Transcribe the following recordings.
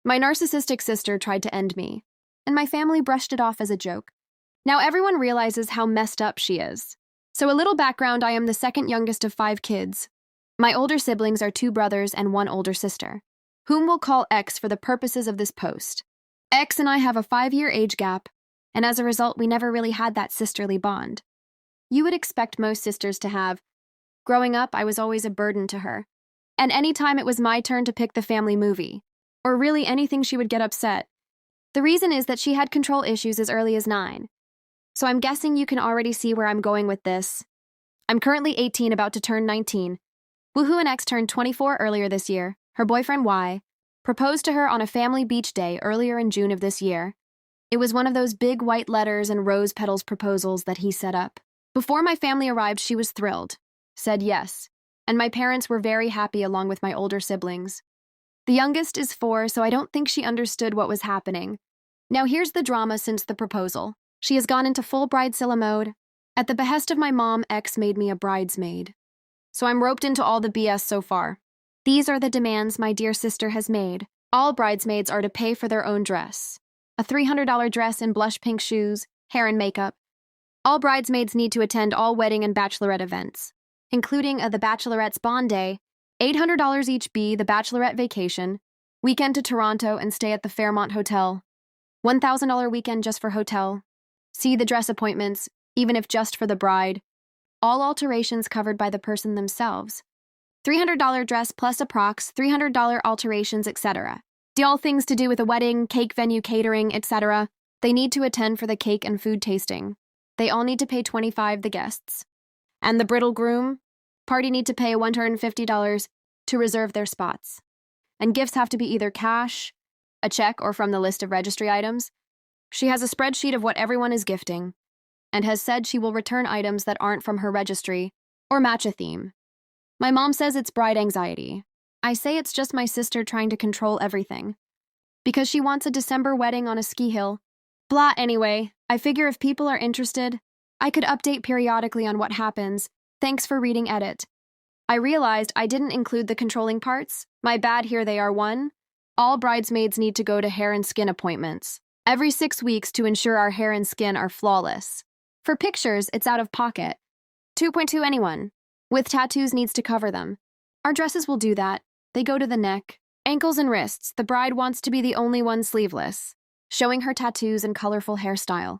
My narcissistic sister tried to end me, and my family brushed it off as a joke. Now everyone realizes how messed up she is. So a little background, I am the second youngest of 5 kids. My older siblings are 2 brothers and 1 older sister, whom we'll call X for the purposes of this post. X and I have a 5-year age gap, and as a result, we never really had that sisterly bond. You would expect most sisters to have. Growing up, I was always a burden to her. And anytime it was my turn to pick the family movie, or really anything, she would get upset. The reason is that she had control issues as early as 9. So I'm guessing you can already see where I'm going with this. I'm currently 18, about to turn 19. Woohoo, and X turned 24 earlier this year. Her boyfriend Y proposed to her on a family beach day earlier in June of this year. It was one of those big white letters and rose petals proposals that he set up. Before my family arrived, she was thrilled, said yes, and my parents were very happy along with my older siblings. The youngest is 4, so I don't think she understood what was happening. Now here's the drama since the proposal. She has gone into full bridezilla mode. At the behest of my mom, X made me a bridesmaid. So I'm roped into all the BS so far. These are the demands my dear sister has made. All bridesmaids are to pay for their own dress. A $300 dress and blush pink shoes, hair and makeup. All bridesmaids need to attend all wedding and bachelorette events, including the bachelorette's bond day, $800 each the bachelorette vacation, weekend to Toronto and stay at the Fairmont Hotel, $1,000 weekend just for hotel, see the dress appointments, even if just for the bride, all alterations covered by the person themselves, $300 dress plus approx, $300 alterations, etc. All things to do with a wedding, cake venue catering, etc. They need to attend for the cake and food tasting. They all need to pay $25, the guests. And the bridal groom, party need to pay $150 to reserve their spots. And gifts have to be either cash, a check, or from the list of registry items. She has a spreadsheet of what everyone is gifting, and has said she will return items that aren't from her registry or match a theme. My mom says it's bride anxiety. I say it's just my sister trying to control everything. Because she wants a December wedding on a ski hill. Blah, anyway, I figure if people are interested, I could update periodically on what happens. Thanks for reading edit. I realized I didn't include the controlling parts. My bad, here they are. 1. All bridesmaids need to go to hair and skin appointments every 6 weeks to ensure our hair and skin are flawless. For pictures, it's out of pocket. 2.2 Anyone with tattoos needs to cover them. Our dresses will do that. They go to the neck, ankles, and wrists. The bride wants to be the only one sleeveless, showing her tattoos and colorful hairstyle.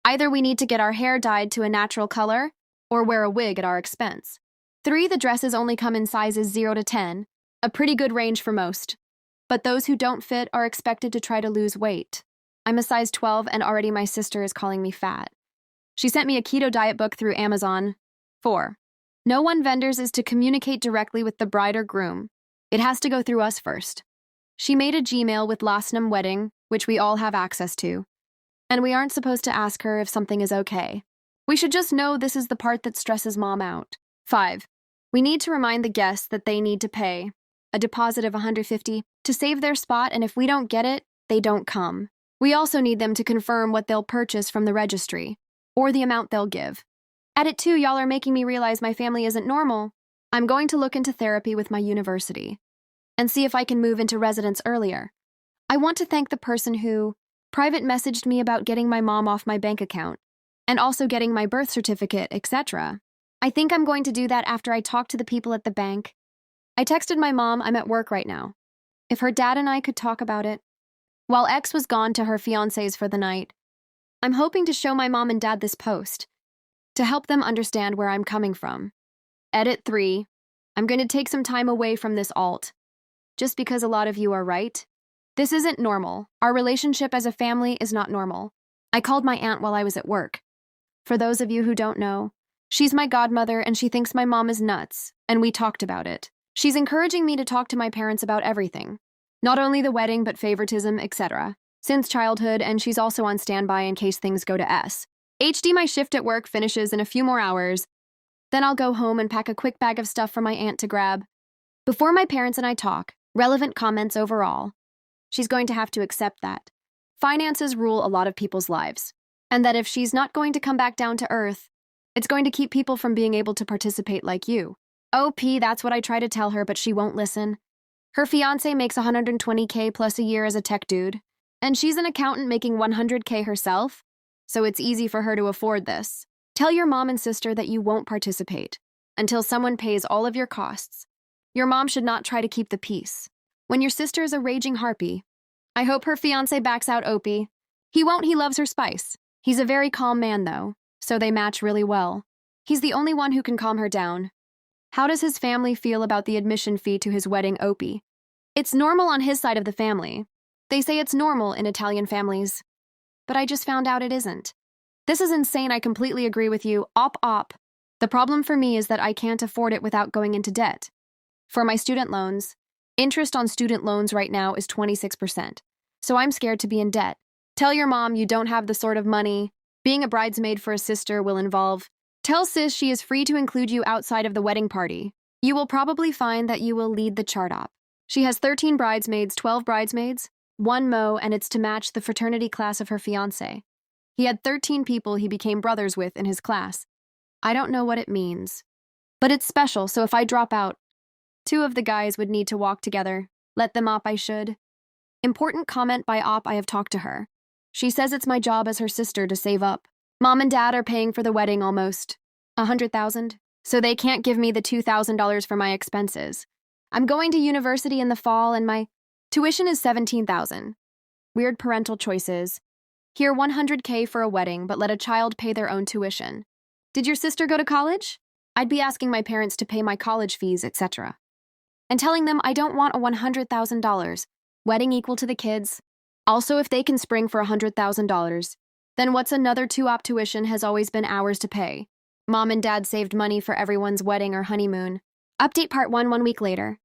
Either we need to get our hair dyed to a natural color, or wear a wig at our expense. 3. The dresses only come in sizes 0 to 10, a pretty good range for most. But those who don't fit are expected to try to lose weight. I'm a size 12 and already my sister is calling me fat. She sent me a keto diet book through Amazon. 4. No one vendors is to communicate directly with the bride or groom. It has to go through us first. She made a Gmail with last name wedding, which we all have access to. And we aren't supposed to ask her if something is okay. We should just know this is the part that stresses mom out. 5. We need to remind the guests that they need to pay a deposit of $150 to save their spot, and if we don't get it, they don't come. We also need them to confirm what they'll purchase from the registry, or the amount they'll give. Edit 2, y'all are making me realize my family isn't normal. I'm going to look into therapy with my university and see if I can move into residence earlier. I want to thank the person who private messaged me about getting my mom off my bank account and also getting my birth certificate, etc. I think I'm going to do that after I talk to the people at the bank. I texted my mom I'm at work right now. If her dad and I could talk about it. While X was gone to her fiancé's for the night, I'm hoping to show my mom and dad this post to help them understand where I'm coming from. Edit 3. I'm going to take some time away from this alt, just because a lot of you are right. This isn't normal. Our relationship as a family is not normal. I called my aunt while I was at work. For those of you who don't know, she's my godmother and she thinks my mom is nuts, and we talked about it. She's encouraging me to talk to my parents about everything. Not only the wedding, but favoritism, etc. Since childhood, and she's also on standby in case things go to S. HD, my shift at work finishes in a few more hours. Then I'll go home and pack a quick bag of stuff for my aunt to grab. Before my parents and I talk, relevant comments overall. She's going to have to accept that finances rule a lot of people's lives, and that if she's not going to come back down to earth, it's going to keep people from being able to participate like you. OP, that's what I try to tell her, but she won't listen. Her fiancé makes 120K plus a year as a tech dude, and she's an accountant making 100K herself, so it's easy for her to afford this. Tell your mom and sister that you won't participate until someone pays all of your costs. Your mom should not try to keep the peace. When your sister is a raging harpy, I hope her fiancé backs out Opie. He won't, he loves her spice. He's a very calm man, though, so they match really well. He's the only one who can calm her down. How does his family feel about the admission fee to his wedding, Opie? It's normal on his side of the family. They say it's normal in Italian families. But I just found out it isn't. This is insane, I completely agree with you. Op. The problem for me is that I can't afford it without going into debt. For my student loans, interest on student loans right now is 26%, so I'm scared to be in debt. Tell your mom you don't have the sort of money. Being a bridesmaid for a sister will involve. Tell sis she is free to include you outside of the wedding party. You will probably find that you will lead the chart op. She has 13 bridesmaids, 12 bridesmaids, 1 mo, and it's to match the fraternity class of her fiancé. He had 13 people he became brothers with in his class. I don't know what it means, but it's special, so if I drop out, 2 of the guys would need to walk together. Let them op, I should. Important comment by op, I have talked to her. She says it's my job as her sister to save up. Mom and dad are paying for the wedding almost. $100,000, so they can't give me the $2,000 for my expenses. I'm going to university in the fall and my tuition is $17,000. Weird parental choices. Here $100K for a wedding, but let a child pay their own tuition. Did your sister go to college? I'd be asking my parents to pay my college fees, etc. And telling them I don't want a $100,000. Wedding equal to the kids. Also, if they can spring for $100,000, then what's another 2-op tuition has always been ours to pay. Mom and dad saved money for everyone's wedding or honeymoon. Update part 1 week later.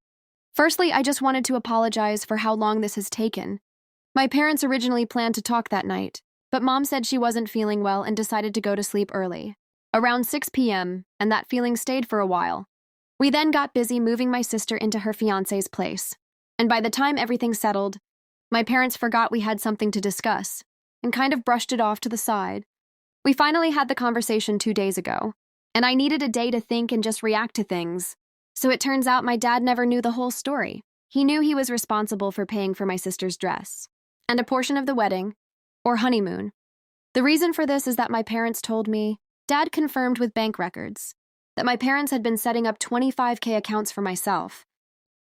Firstly, I just wanted to apologize for how long this has taken. My parents originally planned to talk that night, but Mom said she wasn't feeling well and decided to go to sleep early. Around 6 p.m., and that feeling stayed for a while. We then got busy moving my sister into her fiancé's place. And by the time everything settled, my parents forgot we had something to discuss and kind of brushed it off to the side. We finally had the conversation 2 days ago, and I needed a day to think and just react to things. So it turns out my dad never knew the whole story. He knew he was responsible for paying for my sister's dress and a portion of the wedding, or honeymoon. The reason for this is that my parents told me, Dad confirmed with bank records, that my parents had been setting up 25K accounts for myself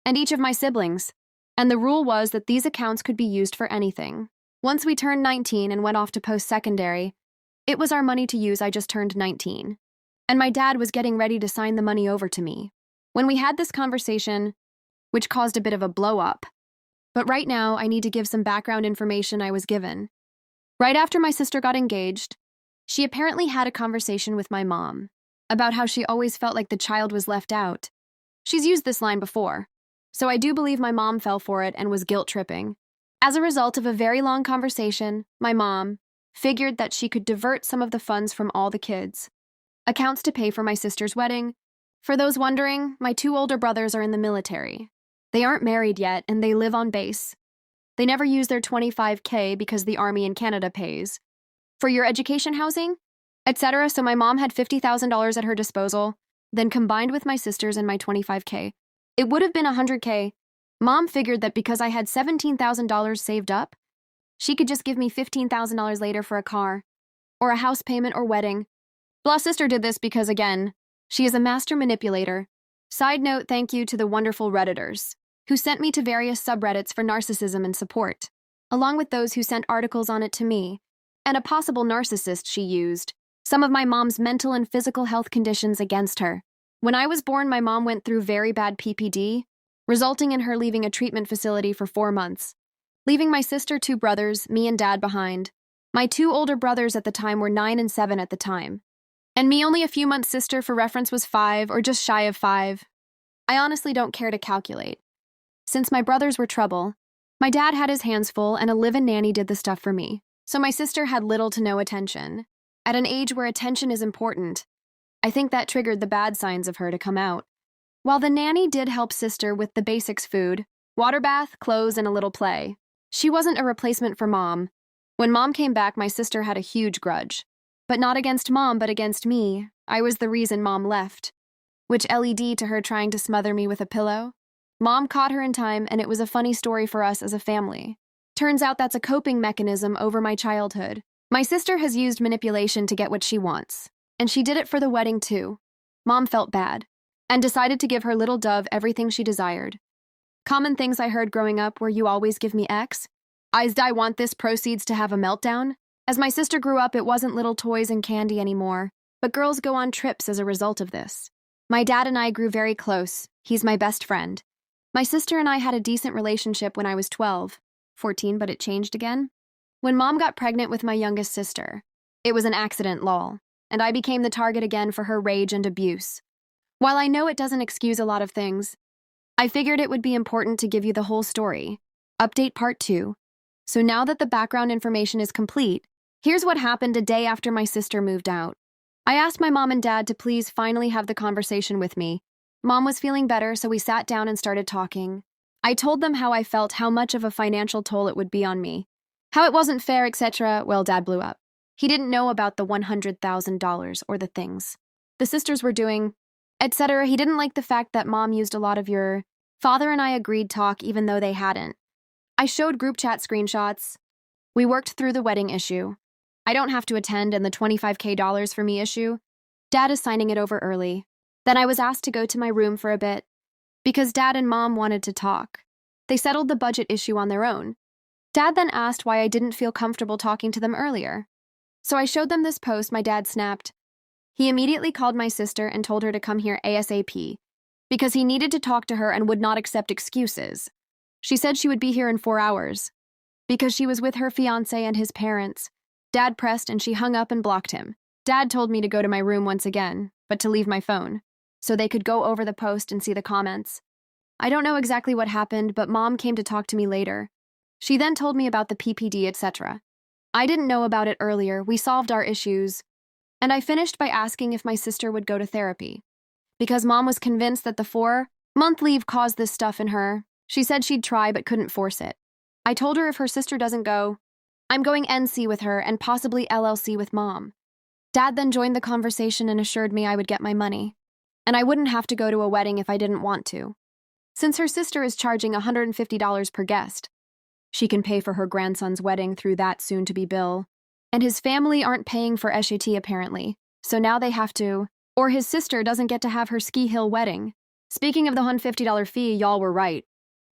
and each of my siblings, and the rule was that these accounts could be used for anything. Once we turned 19 and went off to post-secondary, it was our money to use. I just turned 19, and my dad was getting ready to sign the money over to me. When we had this conversation, which caused a bit of a blow-up, but right now I need to give some background information I was given. Right after my sister got engaged, she apparently had a conversation with my mom about how she always felt like the child was left out. She's used this line before, so I do believe my mom fell for it and was guilt-tripping. As a result of a very long conversation, my mom figured that she could divert some of the funds from all the kids' accounts to pay for my sister's wedding. For those wondering, my 2 older brothers are in the military. They aren't married yet, and they live on base. They never use their 25K because the Army in Canada pays for your education, housing, etc. So my mom had $50,000 at her disposal, then combined with my sister's and my 25K, it would have been 100K. Mom figured that because I had $17,000 saved up, she could just give me $15,000 later for a car, or a house payment or wedding. Blah sister did this because, again, she is a master manipulator. Side note, thank you to the wonderful Redditors who sent me to various subreddits for narcissism and support, along with those who sent articles on it to me, and a possible narcissist she used, some of my mom's mental and physical health conditions against her. When I was born, my mom went through very bad PPD, resulting in her leaving a treatment facility for 4 months, leaving my sister, 2 brothers, me and dad behind. My 2 older brothers at the time were 9 and 7 at the time, and me only a few months. Sister, for reference, was 5 or just shy of 5. I honestly don't care to calculate. Since my brothers were trouble, my dad had his hands full and a live-in nanny did the stuff for me, so my sister had little to no attention. At an age where attention is important, I think that triggered the bad signs of her to come out. While the nanny did help sister with the basics: food, water bath, clothes, and a little play, she wasn't a replacement for mom. When mom came back, my sister had a huge grudge. But not against mom, but against me. I was the reason mom left. Which led to her trying to smother me with a pillow. Mom caught her in time, and it was a funny story for us as a family. Turns out that's a coping mechanism over my childhood. My sister has used manipulation to get what she wants, and she did it for the wedding too. Mom felt bad, and decided to give her little dove everything she desired. Common things I heard growing up were, "You always give me X. I want this proceeds to have a meltdown." As my sister grew up, it wasn't little toys and candy anymore, but girls go on trips as a result of this. My dad and I grew very close. He's my best friend. My sister and I had a decent relationship when I was 12, 14, but it changed again. When Mom got pregnant with my youngest sister, it was an accident, lol, and I became the target again for her rage and abuse. While I know it doesn't excuse a lot of things, I figured it would be important to give you the whole story. Update part 2. So now that the background information is complete, here's what happened a day after my sister moved out. I asked my mom and dad to please finally have the conversation with me. Mom was feeling better, so we sat down and started talking. I told them how I felt, how much of a financial toll it would be on me, how it wasn't fair, etc. Well, Dad blew up. He didn't know about the $100,000 or the things the sisters were doing, etc. He didn't like the fact that Mom used a lot of your father and I agreed talk even though they hadn't. I showed group chat screenshots. We worked through the wedding issue. I don't have to attend, and the $25K for me issue. Dad is signing it over early. Then I was asked to go to my room for a bit because Dad and Mom wanted to talk. They settled the budget issue on their own. Dad then asked why I didn't feel comfortable talking to them earlier. So I showed them this post my dad snapped. He immediately called my sister and told her to come here ASAP because he needed to talk to her and would not accept excuses. She said she would be here in 4 hours because she was with her fiancé and his parents. Dad pressed and she hung up and blocked him. Dad told me to go to my room once again, but to leave my phone, so they could go over the post and see the comments. I don't know exactly what happened, but Mom came to talk to me later. She then told me about the PPD, etc. I didn't know about it earlier. We solved our issues, and I finished by asking if my sister would go to therapy. Because Mom was convinced that the 4-month leave caused this stuff in her, she said she'd try but couldn't force it. I told her if her sister doesn't go, I'm going NC with her and possibly LLC with Mom. Dad then joined the conversation and assured me I would get my money, and I wouldn't have to go to a wedding if I didn't want to. Since her sister is charging $150 per guest, she can pay for her grandson's wedding through that soon-to-be bill, and his family aren't paying for AITA apparently, so now they have to, or his sister doesn't get to have her ski hill wedding. Speaking of the $150 fee, y'all were right.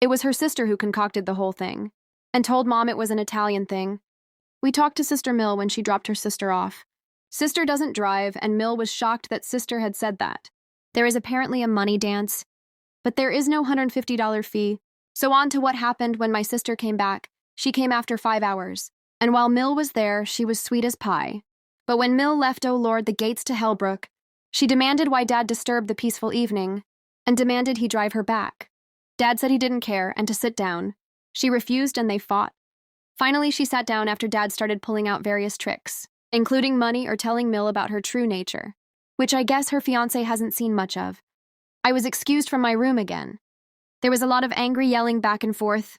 It was her sister who concocted the whole thing, and told Mom it was an Italian thing. We talked to Sister Mill when she dropped her sister off. Sister doesn't drive, and Mill was shocked that Sister had said that. There is apparently a money dance, but there is no $150 fee. So on to what happened when my sister came back. She came after 5 hours, and while Mill was there, she was sweet as pie. But when Mill left, oh Lord, the gates to Hellbrook, she demanded why Dad disturbed the peaceful evening, and demanded he drive her back. Dad said he didn't care, and to sit down. She refused, and they fought. Finally, she sat down after Dad started pulling out various tricks, including money or telling Mill about her true nature, which I guess her fiancé hasn't seen much of. I was excused from my room again. There was a lot of angry yelling back and forth,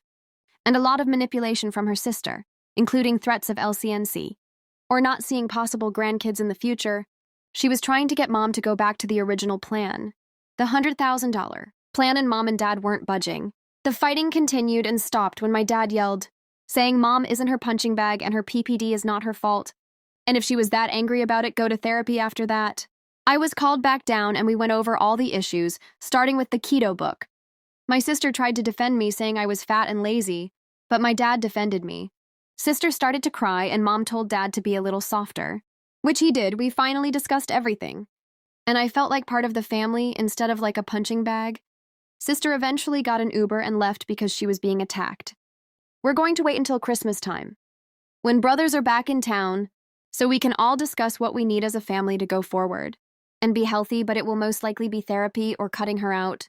and a lot of manipulation from her sister, including threats of LCNC, or not seeing possible grandkids in the future. She was trying to get Mom to go back to the original plan, the $100,000 plan, and Mom and Dad weren't budging. The fighting continued and stopped when my dad yelled, saying Mom isn't her punching bag and her PPD is not her fault, and if she was that angry about it, go to therapy after that. I was called back down and we went over all the issues, starting with the keto book. My sister tried to defend me, saying I was fat and lazy, but my dad defended me. Sister started to cry and Mom told Dad to be a little softer, which he did. We finally discussed everything, and I felt like part of the family instead of like a punching bag. Sister eventually got an Uber and left because she was being attacked. We're going to wait until Christmas time, when brothers are back in town, so we can all discuss what we need as a family to go forward and be healthy, but it will most likely be therapy or cutting her out.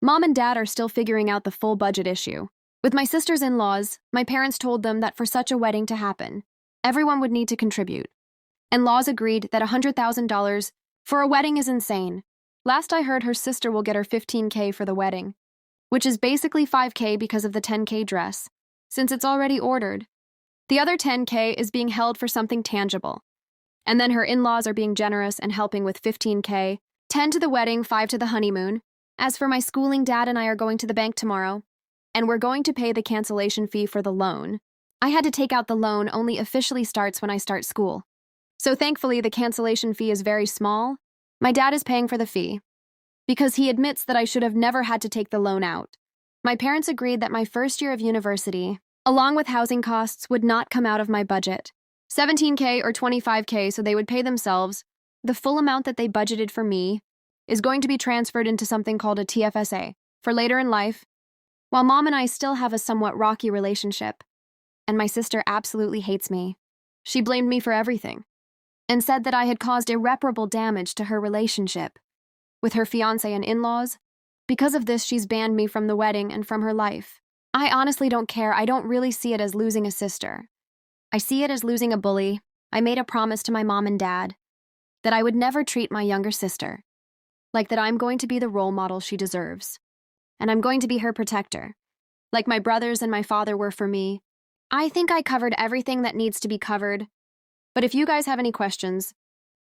Mom and Dad are still figuring out the full budget issue. With my sister's in-laws, my parents told them that for such a wedding to happen, everyone would need to contribute. And laws agreed that $100,000 for a wedding is insane. Last I heard, her sister will get her $15K for the wedding, which is basically $5K because of the $10K dress, since it's already ordered. The other $10K is being held for something tangible. And then her in-laws are being generous and helping with $15K, $10 to the wedding, $5 to the honeymoon. As for my schooling, Dad and I are going to the bank tomorrow, and we're going to pay the cancellation fee for the loan. I had to take out the loan only officially starts when I start school. So thankfully, the cancellation fee is very small. My dad is paying for the fee because he admits that I should have never had to take the loan out. My parents agreed that my first year of university, along with housing costs, would not come out of my budget. $17K or $25K, so they would pay themselves. The full amount that they budgeted for me is going to be transferred into something called a TFSA for later in life, while Mom and I still have a somewhat rocky relationship. And my sister absolutely hates me. She blamed me for everything and said that I had caused irreparable damage to her relationship with her fiancé and in-laws. Because of this, she's banned me from the wedding and from her life. I honestly don't care. I don't really see it as losing a sister. I see it as losing a bully. I made a promise to my mom and dad that I would never treat my younger sister like that. I'm going to be the role model she deserves, and I'm going to be her protector, like my brothers and my father were for me. I think I covered everything that needs to be covered, but if you guys have any questions,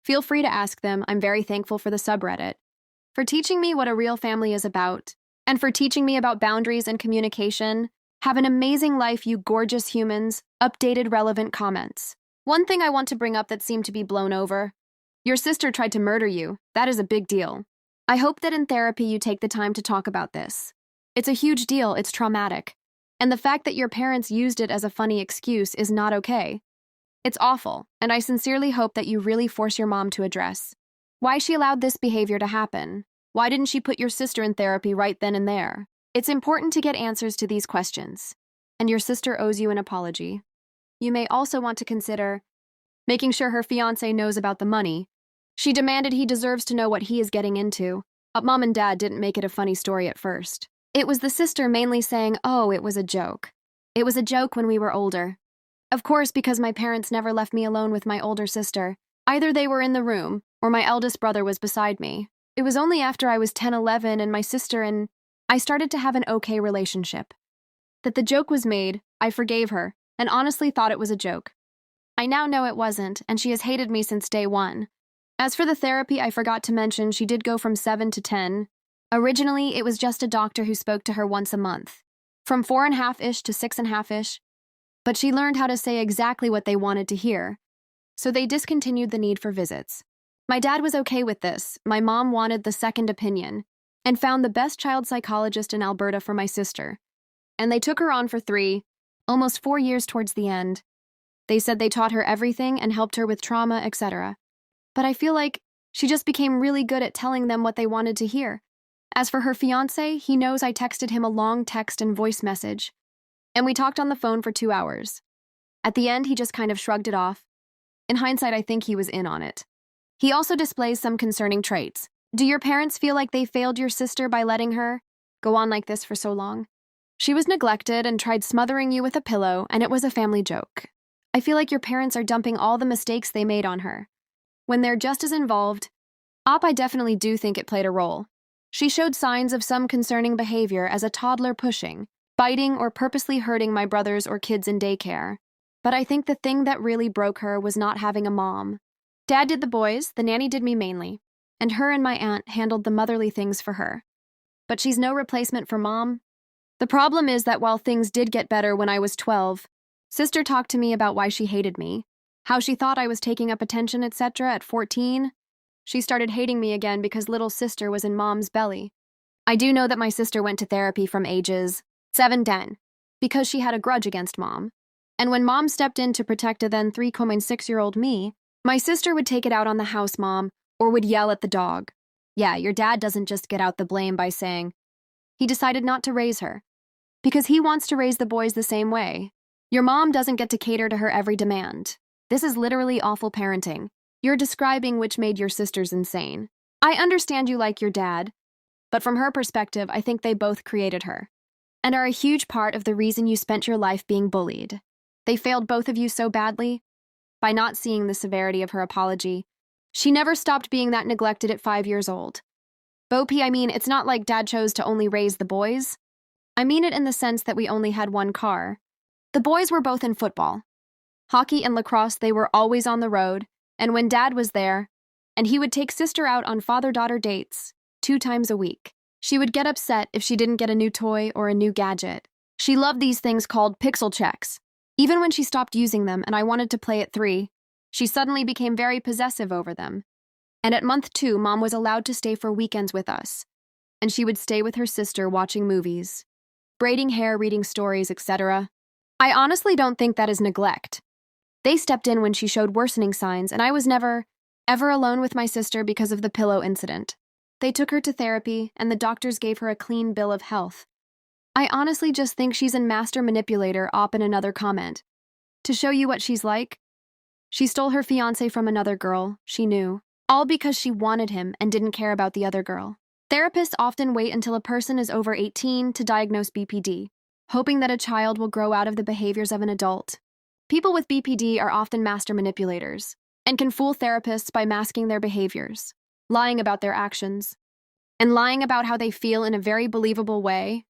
feel free to ask them. I'm very thankful for the subreddit, for teaching me what a real family is about, and for teaching me about boundaries and communication. Have an amazing life, you gorgeous humans. Updated relevant comments. One thing I want to bring up that seemed to be blown over. Your sister tried to murder you. That is a big deal. I hope that in therapy you take the time to talk about this. It's a huge deal, it's traumatic. And the fact that your parents used it as a funny excuse is not okay. It's awful, and I sincerely hope that you really force your mom to address why she allowed this behavior to happen. Why didn't she put your sister in therapy right then and there? It's important to get answers to these questions, and your sister owes you an apology. You may also want to consider making sure her fiancé knows about the money. She demanded he deserves to know what he is getting into. Mom and Dad didn't make it a funny story at first. It was the sister mainly saying, oh, it was a joke. It was a joke when we were older. Of course, because my parents never left me alone with my older sister. Either they were in the room, or my eldest brother was beside me. It was only after I was 10, 11 and my sister and I started to have an okay relationship that the joke was made. I forgave her, and honestly thought it was a joke. I now know it wasn't, and she has hated me since day one. As for the therapy, I forgot to mention she did go from 7 to 10. Originally, it was just a doctor who spoke to her once a month, from 4.5-ish to 6.5-ish, but she learned how to say exactly what they wanted to hear, so they discontinued the need for visits. My dad was okay with this. My mom wanted the second opinion and found the best child psychologist in Alberta for my sister, and they took her on for 3, almost 4 years towards the end. They said they taught her everything and helped her with trauma, etc. But I feel like she just became really good at telling them what they wanted to hear. As for her fiancé, he knows I texted him a long text and voice message, and we talked on the phone for 2 hours. At the end, he just kind of shrugged it off. In hindsight, I think he was in on it. He also displays some concerning traits. Do your parents feel like they failed your sister by letting her go on like this for so long? She was neglected and tried smothering you with a pillow, and it was a family joke. I feel like your parents are dumping all the mistakes they made on her, when they're just as involved. I definitely do think it played a role. She showed signs of some concerning behavior as a toddler, pushing, biting, or purposely hurting my brothers or kids in daycare. But I think the thing that really broke her was not having a mom. Dad did the boys, the nanny did me mainly, and her and my aunt handled the motherly things for her. But she's no replacement for Mom. The problem is that while things did get better when I was 12, Sister talked to me about why she hated me, how she thought I was taking up attention, etc. At 14. She started hating me again because little sister was in Mom's belly. I do know that my sister went to therapy from ages 7 to 10 because she had a grudge against Mom. And when Mom stepped in to protect a then 3.6-year-old me, my sister would take it out on the house mom or would yell at the dog. Yeah, your dad doesn't just get out the blame by saying he decided not to raise her because he wants to raise the boys the same way. Your mom doesn't get to cater to her every demand. This is literally awful parenting. You're describing, which made your sisters insane. I understand you like your dad, but from her perspective, I think they both created her and are a huge part of the reason you spent your life being bullied. They failed both of you so badly by not seeing the severity of her apology. She never stopped being that neglected at 5 years old. Bopi, I mean, it's not like Dad chose to only raise the boys. I mean it in the sense that we only had one car. The boys were both in football, hockey, and lacrosse. They were always on the road, and when Dad was there, and he would take sister out on father-daughter dates 2 times a week. She would get upset if she didn't get a new toy or a new gadget. She loved these things called pixel checks. Even when she stopped using them and I wanted to play at 3, she suddenly became very possessive over them. And at month 2, Mom was allowed to stay for weekends with us. And she would stay with her sister watching movies, braiding hair, reading stories, etc. I honestly don't think that is neglect. They stepped in when she showed worsening signs, and I was never, ever alone with my sister because of the pillow incident. They took her to therapy, and the doctors gave her a clean bill of health. I honestly just think she's a master manipulator, op in another comment. To show you what she's like, she stole her fiancé from another girl she knew, all because she wanted him and didn't care about the other girl. Therapists often wait until a person is over 18 to diagnose BPD, hoping that a child will grow out of the behaviors of an adult. People with BPD are often master manipulators and can fool therapists by masking their behaviors, lying about their actions, and lying about how they feel in a very believable way,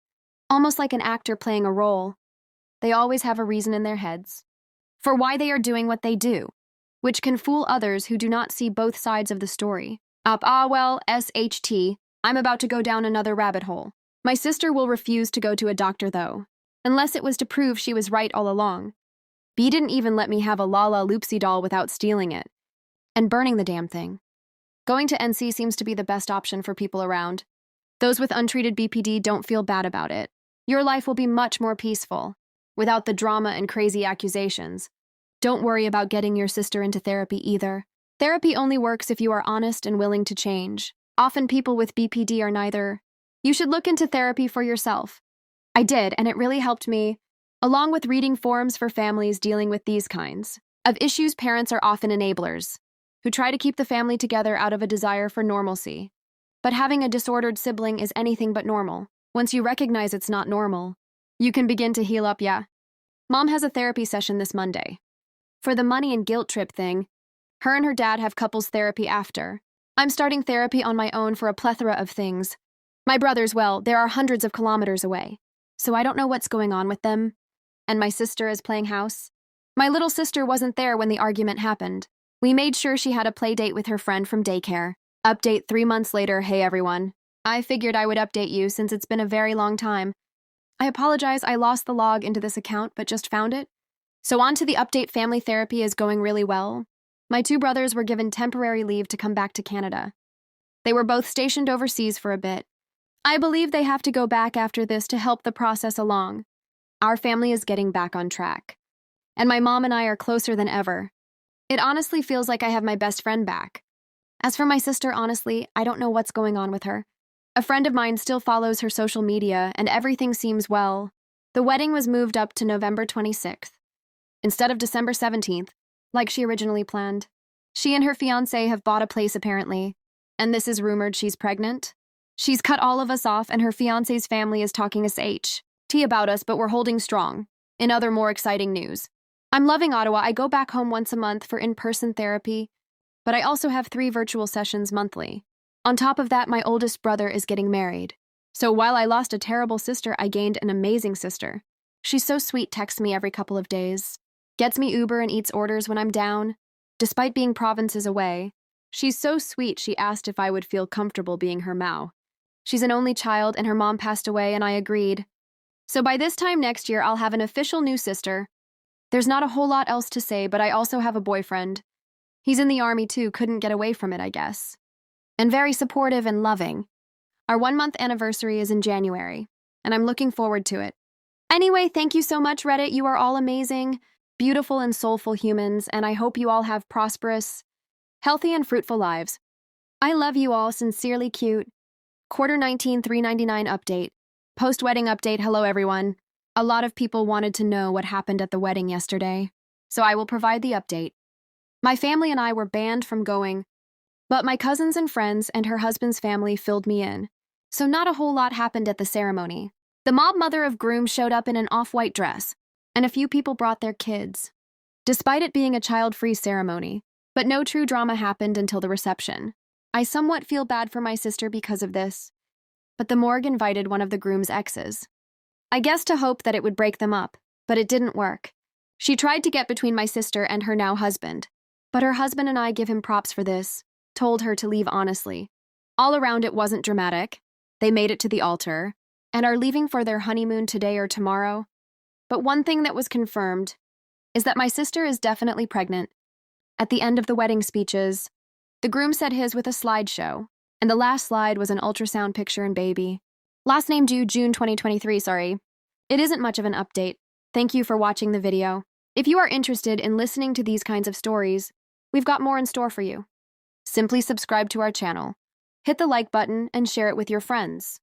almost like an actor playing a role. They always have a reason in their heads for why they are doing what they do, which can fool others who do not see both sides of the story. SHT, I'm about to go down another rabbit hole. My sister will refuse to go to a doctor though, unless it was to prove she was right all along. B didn't even let me have a Lala Loopsy doll without stealing it and burning the damn thing. Going to NC seems to be the best option for people around. Those with untreated BPD don't feel bad about it. Your life will be much more peaceful, without the drama and crazy accusations. Don't worry about getting your sister into therapy either. Therapy only works if you are honest and willing to change. Often people with BPD are neither. You should look into therapy for yourself. I did, and it really helped me, along with reading forums for families dealing with these kinds of issues. Parents are often enablers, who try to keep the family together out of a desire for normalcy. But having a disordered sibling is anything but normal. Once you recognize it's not normal, you can begin to heal up, yeah. Mom has a therapy session this Monday. For the money and guilt trip thing, her and her dad have couples therapy after. I'm starting therapy on my own for a plethora of things. My brothers, well, there are hundreds of kilometers away, so I don't know what's going on with them. And my sister is playing house. My little sister wasn't there when the argument happened. We made sure she had a play date with her friend from daycare. Update 3 months later. Hey everyone. I figured I would update you since it's been a very long time. I apologize, I lost the log into this account but just found it. So on to the update. Family therapy is going really well. My 2 brothers were given temporary leave to come back to Canada. They were both stationed overseas for a bit. I believe they have to go back after this to help the process along. Our family is getting back on track. And my mom and I are closer than ever. It honestly feels like I have my best friend back. As for my sister, honestly, I don't know what's going on with her. A friend of mine still follows her social media, and everything seems well. The wedding was moved up to November 26th, instead of December 17th, like she originally planned. She and her fiancé have bought a place apparently, and this is rumored she's pregnant. She's cut all of us off, and her fiancé's family is talking tea about us, but we're holding strong. In other more exciting news, I'm loving Ottawa. I go back home once a month for in-person therapy, but I also have 3 virtual sessions monthly. On top of that, my oldest brother is getting married. So while I lost a terrible sister, I gained an amazing sister. She's so sweet, texts me every couple of days, gets me Uber and eats orders when I'm down. Despite being provinces away, she's so sweet she asked if I would feel comfortable being her Mao. She's an only child and her mom passed away and I agreed. So by this time next year, I'll have an official new sister. There's not a whole lot else to say, but I also have a boyfriend. He's in the army too, couldn't get away from it, I guess. And very supportive and loving. Our 1-month anniversary is in January, and I'm looking forward to it. Anyway, thank you so much, Reddit. You are all amazing, beautiful and soulful humans, and I hope you all have prosperous, healthy and fruitful lives. I love you all. Sincerely cute. Quarter 19 $3.99 update. Post-wedding update. Hello everyone. A lot of people wanted to know what happened at the wedding yesterday, so I will provide the update. My family and I were banned from going, but my cousins and friends and her husband's family filled me in, so not a whole lot happened at the ceremony. The mob mother of groom showed up in an off-white dress, and a few people brought their kids, despite it being a child-free ceremony, but no true drama happened until the reception. I somewhat feel bad for my sister because of this, but the morgue invited one of the groom's exes. I guess to hope that it would break them up, but it didn't work. She tried to get between my sister and her now husband, but her husband and I give him props for this, told her to leave honestly. All around it wasn't dramatic. They made it to the altar and are leaving for their honeymoon today or tomorrow. But one thing that was confirmed is that my sister is definitely pregnant. At the end of the wedding speeches, the groom said his with a slideshow, and the last slide was an ultrasound picture and baby. Last name due June 2023, sorry. It isn't much of an update. Thank you for watching the video. If you are interested in listening to these kinds of stories, we've got more in store for you. Simply subscribe to our channel, hit the like button, and share it with your friends.